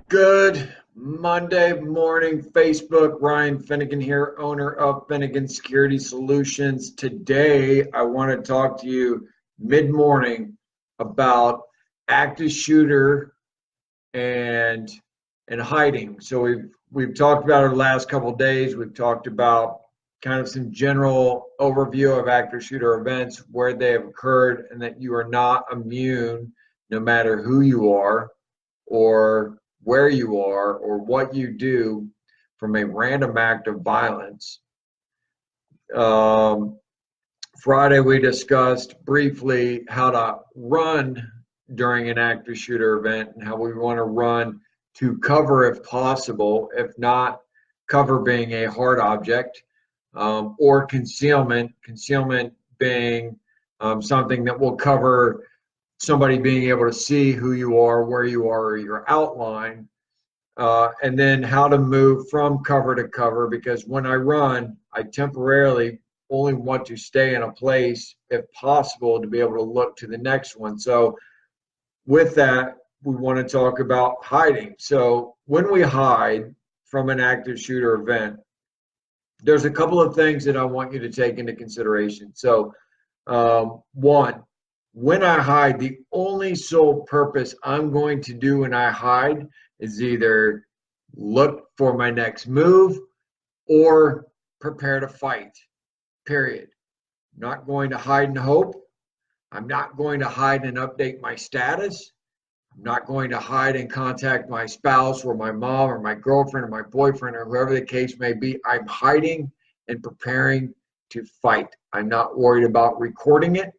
Good Monday morning, Facebook. Ryan Finnegan here, owner of Finnegan Security Solutions. Today, I want to talk to you mid-morning about active shooter and hiding. So we've talked about it the last couple of days. We've talked about kind of some general overview of active shooter events, where they have occurred, and that you are not immune, no matter who you are or where you are or what you do, from a random act of violence. Friday, we discussed briefly how to run during an active shooter event and how we want to run to cover if possible, if not cover being a hard object, or concealment being something that will cover somebody being able to see who you are, where you are, or your outline, and then how to move from cover to cover, because when I run, I temporarily only want to stay in a place, if possible, to be able to look to the next one. So with that, we want to talk about hiding. So when we hide from an active shooter event, there's a couple of things that I want you to take into consideration. So one, when I hide, the only sole purpose I'm going to do when I hide is either look for my next move or prepare to fight, period. I'm not going to hide and hope. I'm not going to hide and update my status. I'm not going to hide and contact my spouse or my mom or my girlfriend or my boyfriend or whoever the case may be. I'm hiding and preparing to fight. I'm not worried about recording it.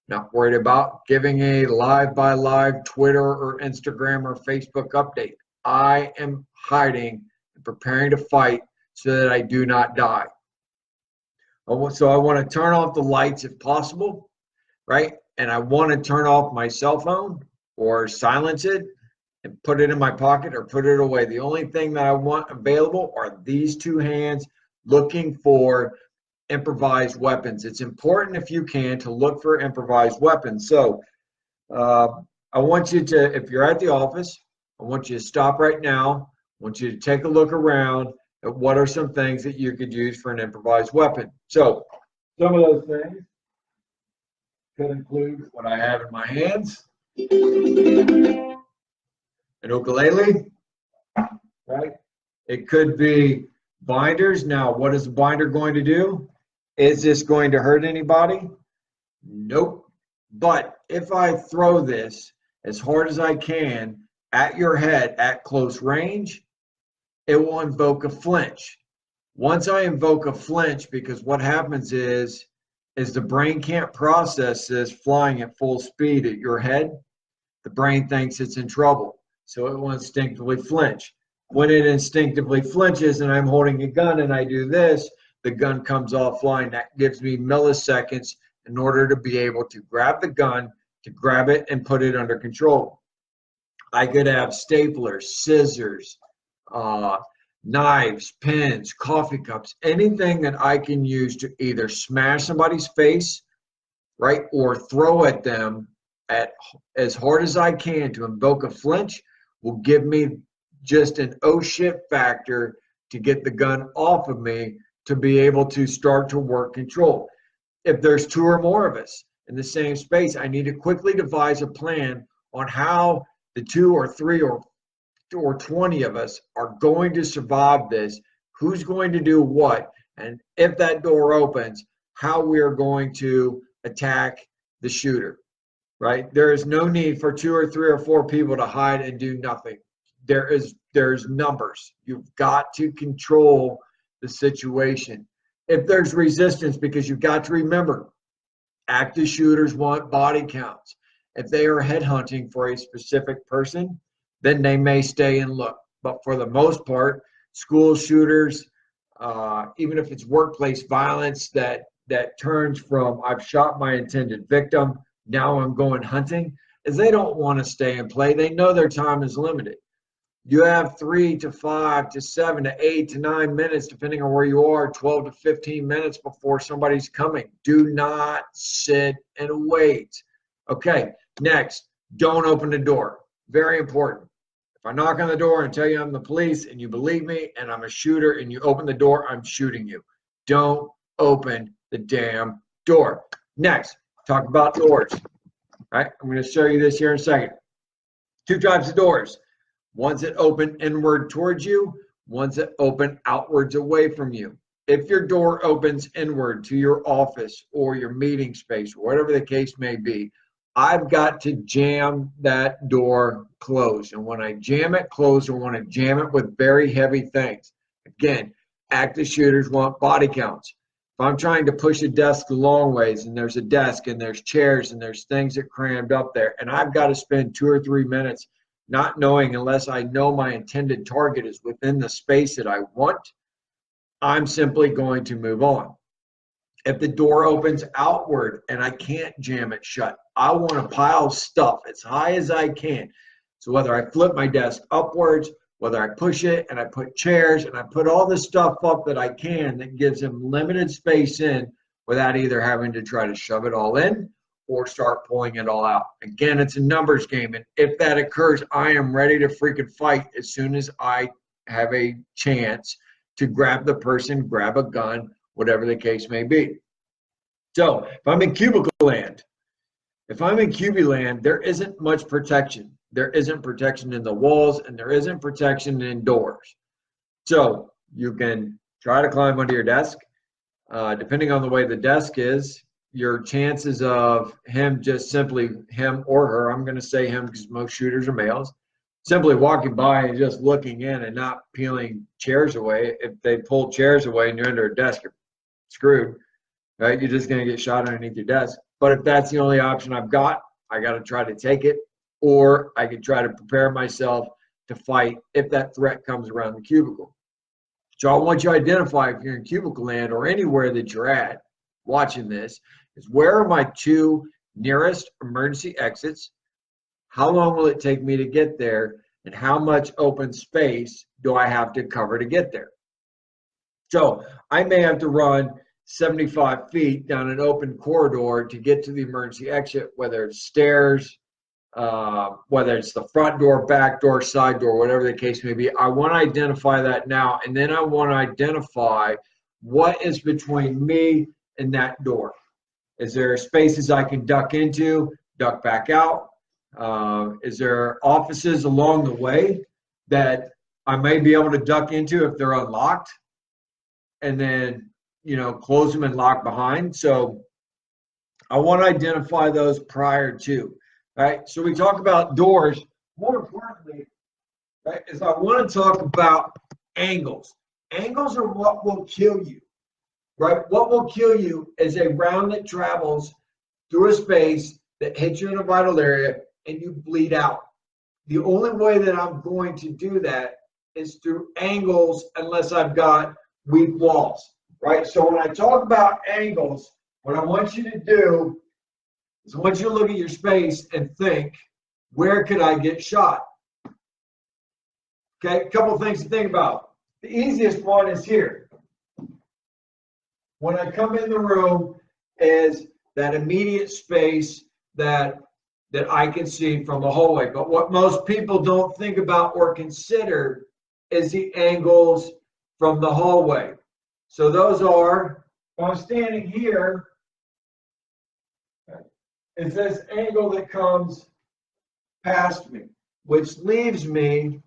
Not worried about giving a live by live Twitter or Instagram or Facebook update. I am hiding and preparing to fight so that I do not die. So I want to turn off the lights if possible, right? And I want to turn off my cell phone or silence it and put it in my pocket or put it away. The only thing that I want available are these two hands, looking for improvised weapons. It's important, if you can, to look for improvised weapons. So I want you to, if you're at the office, I want you to stop right now. I want you to take a look around at what are some things that you could use for an improvised weapon. So some of those things could include what I have in my hands: an ukulele, right? It could be binders. Now, what is a binder going to do? Is this going to hurt anybody? Nope. But if I throw this as hard as I can at your head at close range, it will invoke a flinch. Once I invoke a flinch, because what happens is the brain can't process this flying at full speed at your head. The brain thinks it's in trouble, so it will instinctively flinch. When it instinctively flinches and I'm holding a gun and I do this, the gun comes offline. That gives me milliseconds in order to be able to grab the gun, to grab it and put it under control. I could have staplers, scissors, knives, pins, coffee cups, anything that I can use to either smash somebody's face, right, or throw at them at as hard as I can to invoke a flinch, will give me just an oh shit factor to get the gun off of me, to be able to start to work control. If there's two or more of us in the same space, I need to quickly devise a plan on how the 2 or 3 or 20 of us are going to survive this, who's going to do what, and if that door opens, how we are going to attack the shooter, right? There is no need for 2 or 3 or 4 people to hide and do nothing. There's numbers. You've got to control the situation. If there's resistance, because you've got to remember, active shooters want body counts. If they are headhunting for a specific person, then they may stay and look. But for the most part, school shooters, even if it's workplace violence that turns from I've shot my intended victim, now I'm going hunting, is they don't want to stay and play. They know their time is limited. You have 3 to 5 to 7 to 8 to 9 minutes, depending on where you are, 12 to 15 minutes before somebody's coming. Do not sit and wait. Okay, next, don't open the door. Very important. If I knock on the door and tell you I'm the police and you believe me and I'm a shooter and you open the door, I'm shooting you. Don't open the damn door. Next, talk about doors. All right, I'm going to show you this here in a second. Two types of doors. Ones that open inward towards you, ones that open outwards away from you. If your door opens inward to your office or your meeting space, or whatever the case may be, I've got to jam that door closed. And when I jam it closed, I want to jam it with very heavy things. Again, active shooters want body counts. If I'm trying to push a desk a long ways and there's a desk and there's chairs and there's things that crammed up there, and I've got to spend 2 or 3 minutes not knowing unless I know my intended target is within the space that I want, I'm simply going to move on. If the door opens outward and I can't jam it shut, I want to pile stuff as high as I can. So whether I flip my desk upwards, whether I push it and I put chairs and I put all the stuff up that I can that gives them limited space in without either having to try to shove it all in or start pulling it all out. Again, it's a numbers game. And if that occurs, I am ready to freaking fight as soon as I have a chance to grab the person, grab a gun, whatever the case may be. So if I'm in cubicle land, there isn't much protection. There isn't protection in the walls and there isn't protection in doors. So you can try to climb under your desk. Depending on the way the desk is, your chances of him or her, I'm going to say him because most shooters are males, simply walking by and just looking in and not peeling chairs away. If they pull chairs away and you're under a desk, you're screwed, right? You're just going to get shot underneath your desk. But if that's the only option I've got, I got to try to take it, or I could try to prepare myself to fight if that threat comes around the cubicle. So I want you to identify, if you're in cubicle land or anywhere that you're at watching this, is where are my 2 nearest emergency exits? How long will it take me to get there? And how much open space do I have to cover to get there? So I may have to run 75 feet down an open corridor to get to the emergency exit, whether it's stairs, whether it's the front door, back door, side door, whatever the case may be. I want to identify that now, and then I want to identify what is between me and that door. Is there spaces I can duck into, duck back out? Is there offices along the way that I may be able to duck into if they're unlocked, and then close them and lock behind? So I want to identify those prior to. Right, so we talk about doors. More importantly, right, is I want to talk about angles. Angles are what will kill you, right? What will kill you is a round that travels through a space that hits you in a vital area and you bleed out. The only way that I'm going to do that is through angles, unless I've got weak walls, right? So when I talk about angles, what I want you to do is I want you to look at your space and think, where could I get shot? Okay, a couple of things to think about. The easiest one is here. When I come in the room is that immediate space that I can see from the hallway. But what most people don't think about or consider is the angles from the hallway. So those are, if I'm standing here, is this angle that comes past me, which leaves me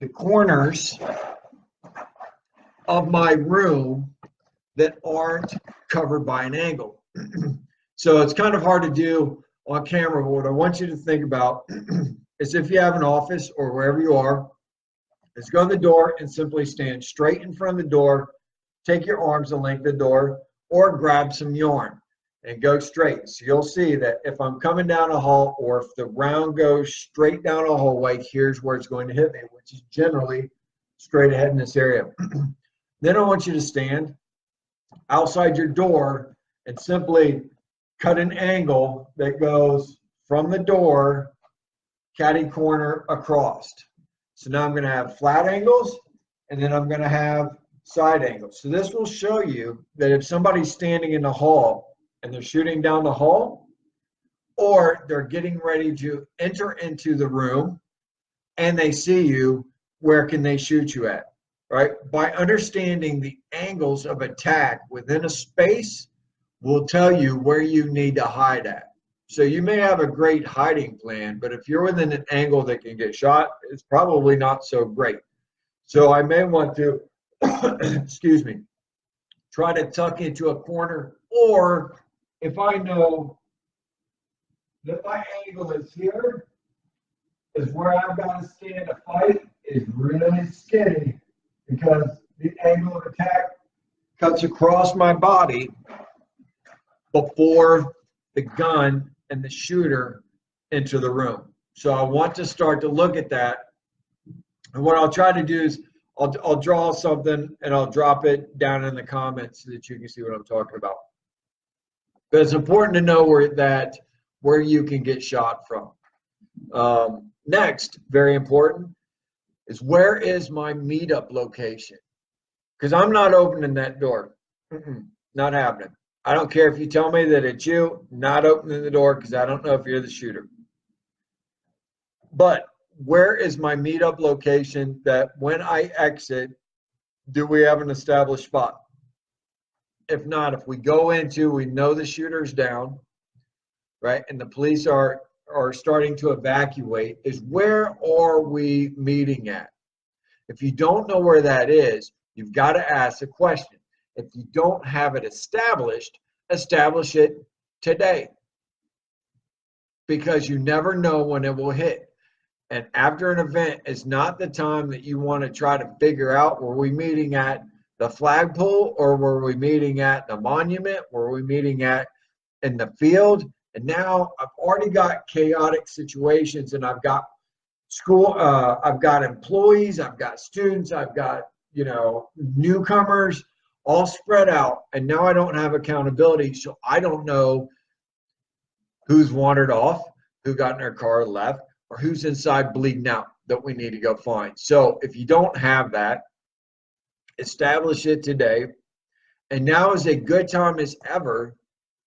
the corners of my room that aren't covered by an angle. So it's kind of hard to do on camera, but what I want you to think about is, if you have an office or wherever you are, is go to the door and simply stand straight in front of the door, take your arms the length of the door, or grab some yarn and go straight. So you'll see that if I'm coming down a hall, or if the round goes straight down a hallway, here's where it's going to hit me, which is generally straight ahead in this area. Then I want you to stand outside your door and simply cut an angle that goes from the door catty corner across. So now I'm going to have flat angles, and then I'm going to have side angles. So this will show you that if somebody's standing in the hall and they're shooting down the hall, or they're getting ready to enter into the room, and they see you, where can they shoot you at, right? By understanding the angles of attack within a space will tell you where you need to hide at. So you may have a great hiding plan, but if you're within an angle that can get shot, it's probably not so great. So I may want to, excuse me, try to tuck into a corner, or if I know that my angle is here, is where I've got to stand to fight, is really skinny because the angle of attack cuts across my body before the gun and the shooter enter the room. So I want to start to look at that. And what I'll try to do is I'll draw something and I'll drop it down in the comments so that you can see what I'm talking about. But it's important to know where you can get shot from. Next, very important, is where is my meetup location? Because I'm not opening that door. Not happening. I don't care if you tell me that it's you, not opening the door because I don't know if you're the shooter. But where is my meetup location that when I exit, do we have an established spot? If not, if we go into, we know the shooter's down, right? And the police are starting to evacuate, is where are we meeting at? If you don't know where that is, you've got to ask a question. If you don't have it established, establish it today, because you never know when it will hit. And after an event is not the time that you want to try to figure out, were we meeting at the flagpole, or were we meeting at the monument? Were we meeting at in the field? And now I've already got chaotic situations, and I've got school, I've got employees, I've got students, I've got, newcomers all spread out. And now I don't have accountability. So I don't know who's wandered off, who got in their car and left, or who's inside bleeding out that we need to go find. So if you don't have that, establish it today. And now is a good time as ever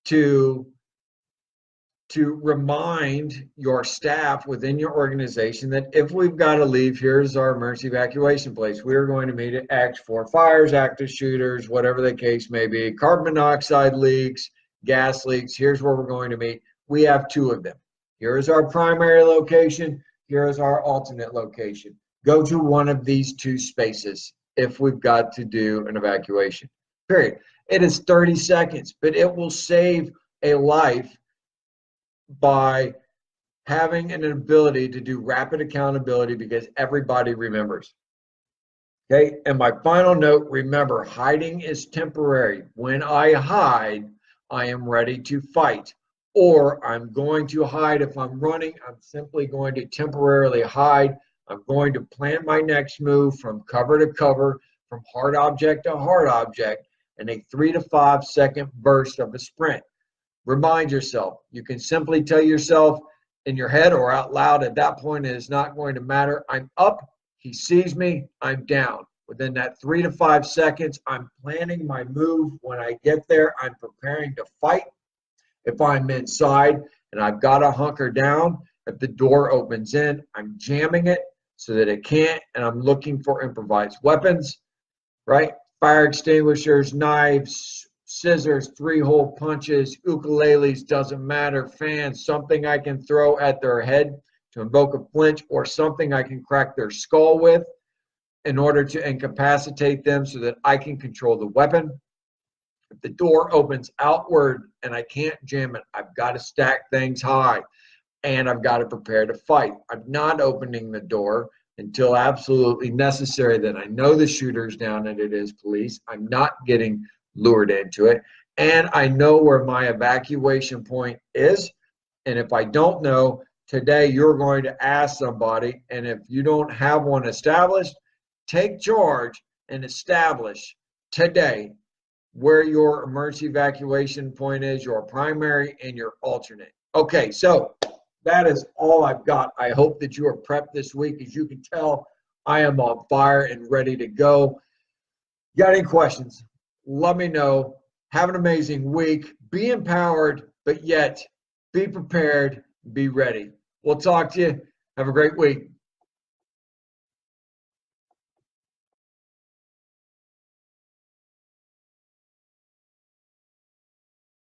to remind your staff within your organization that if we've got to leave, here's our emergency evacuation place. We're going to meet at X for fires, active shooters, whatever the case may be, carbon monoxide leaks, gas leaks. Here's where we're going to meet. We have 2 of them. Here is our primary location. Here is our alternate location. Go to one of these 2 spaces if we've got to do an evacuation, period. It is 30 seconds, but it will save a life by having an ability to do rapid accountability, because everybody remembers. Okay, and my final note, remember, hiding is temporary. When I hide, I am ready to fight. Or I'm going to hide if I'm running, I'm simply going to temporarily hide. I'm going to plan my next move from cover to cover, from hard object to hard object, in a 3 to 5 second burst of a sprint. Remind yourself. You can simply tell yourself in your head or out loud, at that point it is not going to matter. I'm up, he sees me, I'm down. Within that 3 to 5 seconds, I'm planning my move. When I get there, I'm preparing to fight. If I'm inside and I've got to hunker down, if the door opens in, I'm jamming it so that it can't, and I'm looking for improvised weapons, right? Fire extinguishers, knives, scissors, 3-hole punches, ukuleles, doesn't matter, fans, something I can throw at their head to invoke a flinch, or something I can crack their skull with in order to incapacitate them so that I can control the weapon. If the door opens outward and I can't jam it, I've got to stack things high, and I've got to prepare to fight. I'm not opening the door until absolutely necessary, that I know the shooter's down and it is police. I'm not getting lured into it, and I know where my evacuation point is. And if I don't know, today you're going to ask somebody, and if you don't have one established, take charge and establish today where your emergency evacuation point is, your primary and your alternate. Okay, so that is all I've got. I hope that you are prepped this week. As you can tell, I am on fire and ready to go. Got any questions? Let me know. Have an amazing week. Be empowered, but yet be prepared, be ready. We'll talk to you. Have a great week.